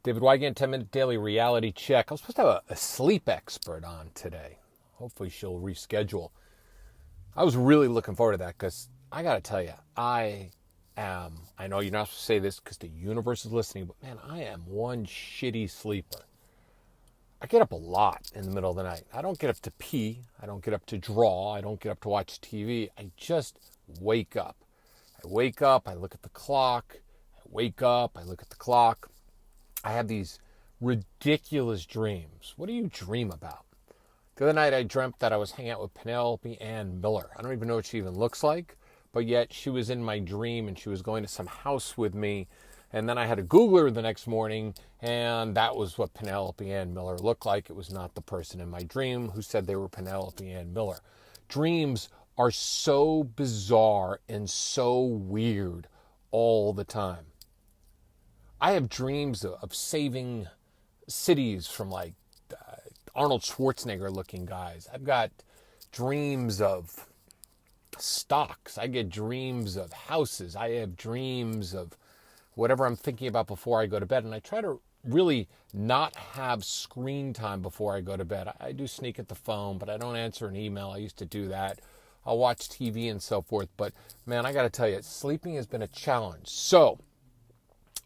David Wygant, 10-minute daily reality check. I was supposed to have a sleep expert on today. Hopefully she'll reschedule. I was really looking forward to that because I got to tell you, I know you're not supposed to say this because the universe is listening, but man, I am one shitty sleeper. I get up a lot in the middle of the night. I don't get up to pee. I don't get up to draw. I don't get up to watch TV. I just wake up. I wake up, I look at the clock. I wake up, I look at the clock. I have these ridiculous dreams. What do you dream about? The other night I dreamt that I was hanging out with Penelope Ann Miller. I don't even know what she even looks like, but yet she was in my dream and she was going to some house with me. And then I had to Google her the next morning, and that was what Penelope Ann Miller looked like. It was not the person in my dream who said they were Penelope Ann Miller. Dreams are so bizarre and so weird all the time. I have dreams of saving cities from Arnold Schwarzenegger looking guys. I've got dreams of stocks. I get dreams of houses. I have dreams of whatever I'm thinking about before I go to bed. And I try to really not have screen time before I go to bed. I do sneak at the phone, but I don't answer an email. I used to do that. I'll watch TV and so forth. But man, I got to tell you, sleeping has been a challenge. So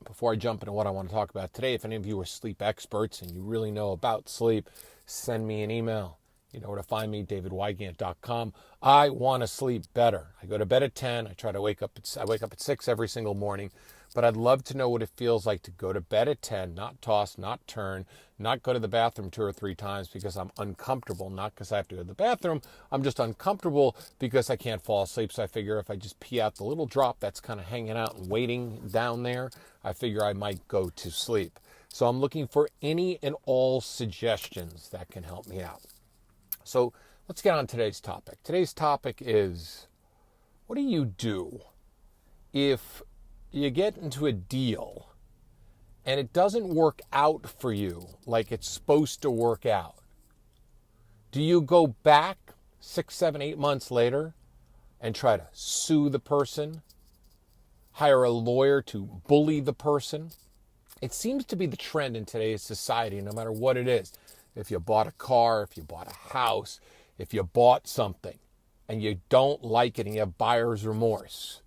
before I jump into what I want to talk about today, if any of you are sleep experts and you really know about sleep, send me an email. You know where to find me, davidwygant.com. I want to sleep better. I go to bed at 10. I wake up at 6 every single morning. But I'd love to know what it feels like to go to bed at 10, not toss, not turn, not go to the bathroom 2 or 3 times because I'm uncomfortable, not because I have to go to the bathroom. I'm just uncomfortable because I can't fall asleep. So I figure if I just pee out the little drop that's kind of hanging out and waiting down there, I figure I might go to sleep. So I'm looking for any and all suggestions that can help me out. So let's get on today's topic. Today's topic is, what do you do if you get into a deal and it doesn't work out for you like it's supposed to work out? Do you go back 6, 7, 8 months later and try to sue the person, hire a lawyer to bully the person? It seems to be the trend in today's society, no matter what it is. If you bought a car, if you bought a house, if you bought something and you don't like it and you have buyer's remorse,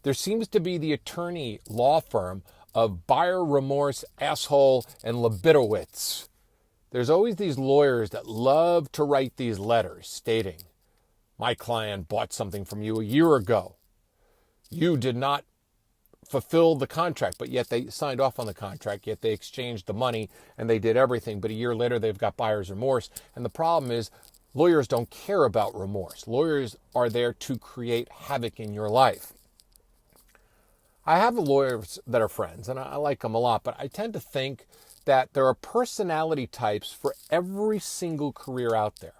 there seems to be the attorney law firm of buyer remorse, asshole, and Lebitowitz. There's always these lawyers that love to write these letters stating, my client bought something from you a year ago. You did not fulfill the contract, but yet they signed off on the contract, yet they exchanged the money and they did everything. But a year later, they've got buyer's remorse. And the problem is lawyers don't care about remorse. Lawyers are there to create havoc in your life. I have lawyers that are friends, and I like them a lot, but I tend to think that there are personality types for every single career out there.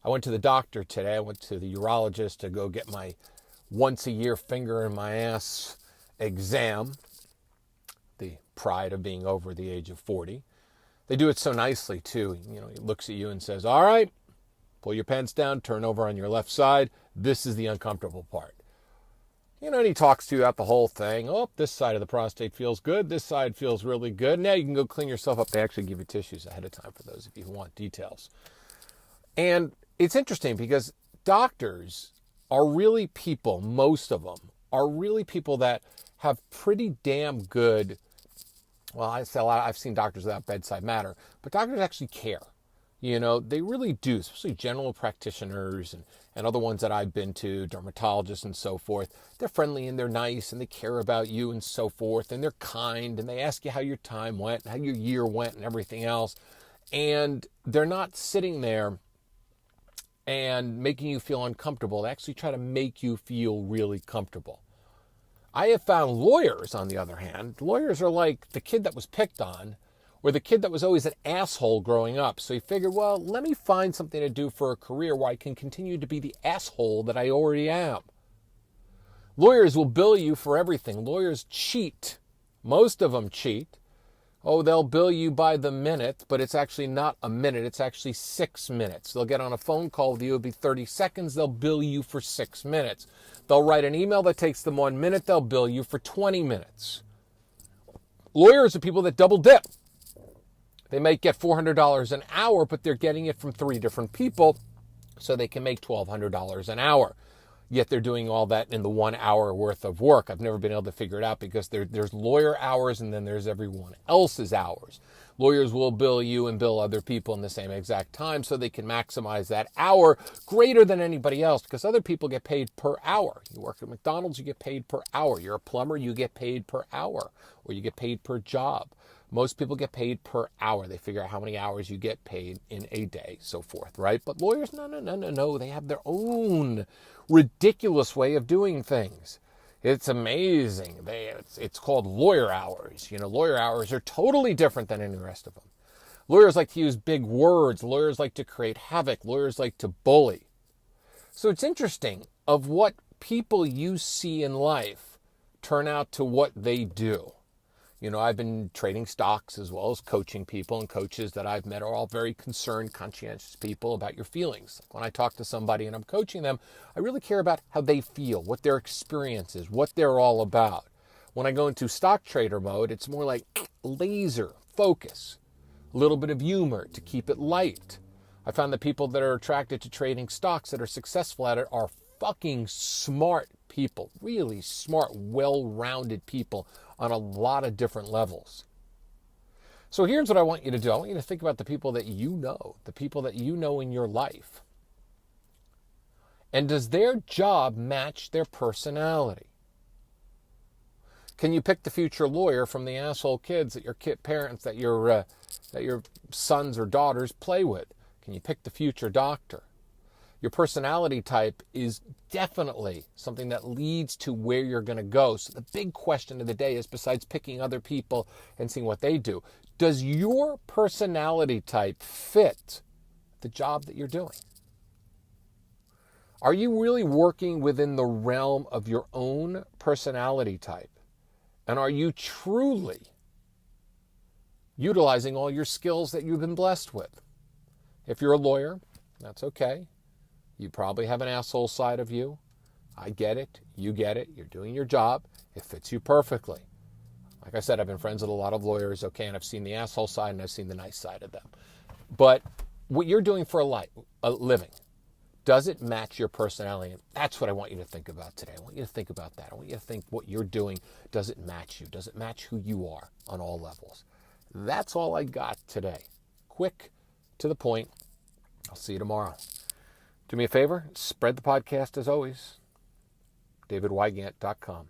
I went to the doctor today. I went to the urologist to go get my once-a-year finger in my ass exam, the pride of being over the age of 40. They do it so nicely, too. You know, he looks at you and says, all right, pull your pants down, turn over on your left side. This is the uncomfortable part. You know, and he talks to you about the whole thing. Oh, this side of the prostate feels good. This side feels really good. Now you can go clean yourself up. They actually give you tissues ahead of time for those of you who want details. And it's interesting because doctors are really people, most of them, are really people that have pretty damn good, well, I say a lot, I've seen doctors without bedside manner, but doctors actually care. You know, they really do, especially general practitioners and other ones that I've been to, dermatologists and so forth. They're friendly and they're nice and they care about you and so forth. And they're kind and they ask you how your time went, how your year went and everything else. And they're not sitting there and making you feel uncomfortable. They actually try to make you feel really comfortable. I have found lawyers, on the other hand, lawyers are like the kid that was picked on, or the kid that was always an asshole growing up. So he figured, well, let me find something to do for a career where I can continue to be the asshole that I already am. Lawyers will bill you for everything. Lawyers cheat. Most of them cheat. Oh, they'll bill you by the minute, but it's actually not a minute. It's actually 6 minutes. They'll get on a phone call with you. It'll be 30 seconds. They'll bill you for 6 minutes. They'll write an email that takes them 1 minute. They'll bill you for 20 minutes. Lawyers are people that double dip. They might get $400 an hour, but they're getting it from 3 different people, so they can make $1,200 an hour. Yet they're doing all that in the 1 hour worth of work. I've never been able to figure it out because there's lawyer hours and then there's everyone else's hours. Lawyers will bill you and bill other people in the same exact time so they can maximize that hour greater than anybody else because other people get paid per hour. You work at McDonald's, you get paid per hour. You're a plumber, you get paid per hour, or you get paid per job. Most people get paid per hour. They figure out how many hours you get paid in a day, so forth, right? But lawyers, no. They have their own ridiculous way of doing things. It's amazing. It's called lawyer hours. Lawyer hours are totally different than any rest of them. Lawyers like to use big words. Lawyers like to create havoc. Lawyers like to bully. So it's interesting of what people you see in life turn out to what they do. I've been trading stocks as well as coaching people, and coaches that I've met are all very concerned, conscientious people about your feelings. When I talk to somebody and I'm coaching them, I really care about how they feel, what their experience is, what they're all about. When I go into stock trader mode, it's more like laser focus, a little bit of humor to keep it light. I found that people that are attracted to trading stocks that are successful at it are fucking smart people, really smart, well-rounded people on a lot of different levels. So here's what I want you to do. I want you to think about the people that you know, the people that you know in your life. And does their job match their personality? Can you pick the future lawyer from the asshole kids that your parents, that your sons or daughters play with? Can you pick the future doctor? Your personality type is definitely something that leads to where you're going to go. So the big question of the day is, besides picking other people and seeing what they do, does your personality type fit the job that you're doing? Are you really working within the realm of your own personality type? And are you truly utilizing all your skills that you've been blessed with? If you're a lawyer, that's okay. You probably have an asshole side of you. I get it. You get it. You're doing your job. It fits you perfectly. Like I said, I've been friends with a lot of lawyers, okay, and I've seen the asshole side and I've seen the nice side of them. But what you're doing for a living, does it match your personality? And that's what I want you to think about today. I want you to think about that. I want you to think what you're doing, does it match you? Does it match who you are on all levels? That's all I got today. Quick, to the point. I'll see you tomorrow. Do me a favor, spread the podcast as always. DavidWygant.com.